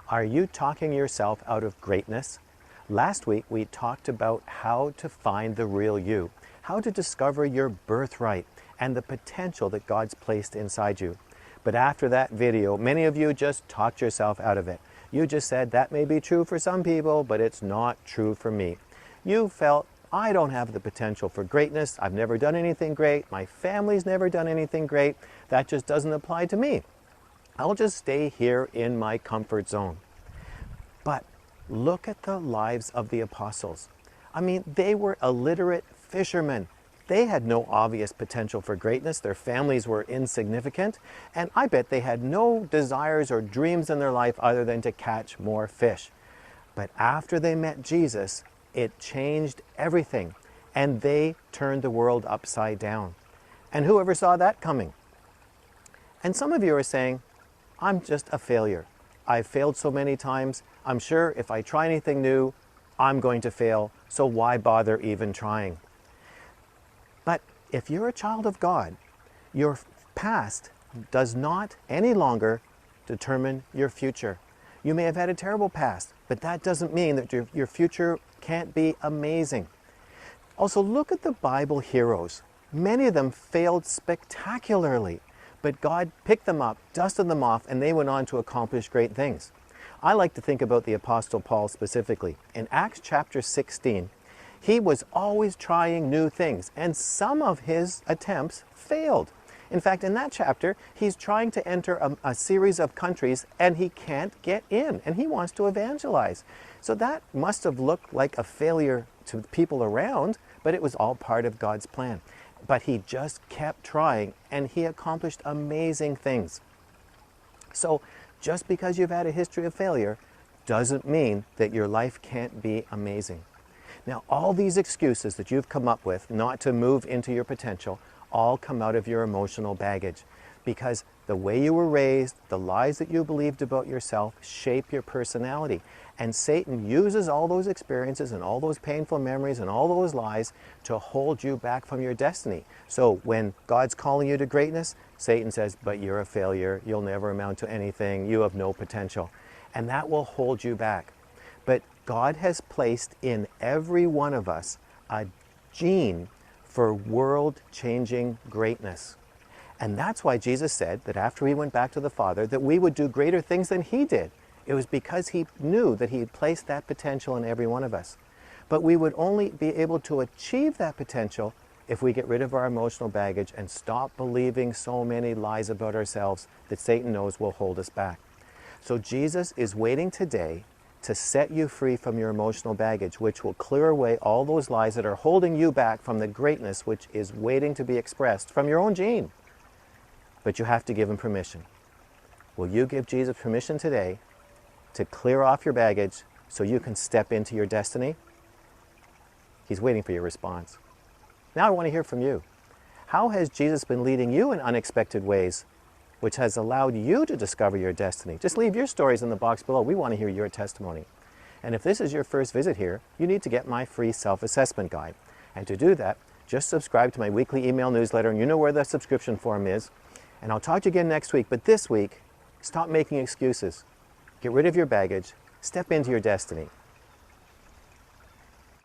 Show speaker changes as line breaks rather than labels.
Are you talking yourself out of greatness? Last week we talked about how to find the real you, how to discover your birthright and the potential that God's placed inside you. But after that video, many of you just talked yourself out of it. You just said, that may be true for some people, but it's not true for me. You felt, I don't have the potential for greatness. I've never done anything great. My family's never done anything great. That just doesn't apply to me. I'll just stay here in my comfort zone. But look at the lives of the apostles. I mean, they were illiterate fishermen. They had no obvious potential for greatness. Their families were insignificant. And I bet they had no desires or dreams in their life other than to catch more fish. But after they met Jesus, it changed everything. And they turned the world upside down. And whoever saw that coming? And some of you are saying, I'm just a failure. I've failed so many times. I'm sure if I try anything new, I'm going to fail. So why bother even trying? But if you're a child of God, your past does not any longer determine your future. You may have had a terrible past, but that doesn't mean that your future can't be amazing. Also, look at the Bible heroes. Many of them failed spectacularly, but God picked them up, dusted them off, and they went on to accomplish great things. I like to think about the Apostle Paul specifically. In Acts chapter 16, he was always trying new things, and some of his attempts failed. In fact, in that chapter, he's trying to enter a series of countries, and he can't get in, and he wants to evangelize. So that must have looked like a failure to people around, but it was all part of God's plan. But he just kept trying, and he accomplished amazing things. So just because you've had a history of failure doesn't mean that your life can't be amazing. Now, all these excuses that you've come up with not to move into your potential all come out of your emotional baggage, because the way you were raised, the lies that you believed about yourself shape your personality. And Satan uses all those experiences and all those painful memories and all those lies to hold you back from your destiny. So when God's calling you to greatness, Satan says, but you're a failure, you'll never amount to anything, you have no potential. And that will hold you back. But God has placed in every one of us a gene for world-changing greatness. And that's why Jesus said that after he went back to the Father, that we would do greater things than he did. It was because he knew that he had placed that potential in every one of us. But we would only be able to achieve that potential if we get rid of our emotional baggage and stop believing so many lies about ourselves that Satan knows will hold us back. So Jesus is waiting today to set you free from your emotional baggage, which will clear away all those lies that are holding you back from the greatness which is waiting to be expressed from your own gene. But you have to give him permission. Will you give Jesus permission today to clear off your baggage so you can step into your destiny? He's waiting for your response. Now I want to hear from you. How has Jesus been leading you in unexpected ways, which has allowed you to discover your destiny? Just leave your stories in the box below. We want to hear your testimony. And if this is your first visit here, you need to get my free self-assessment guide. And to do that, just subscribe to my weekly email newsletter, and you know where the subscription form is. And I'll talk to you again next week. But this week, stop making excuses. Get rid of your baggage. Step into your destiny.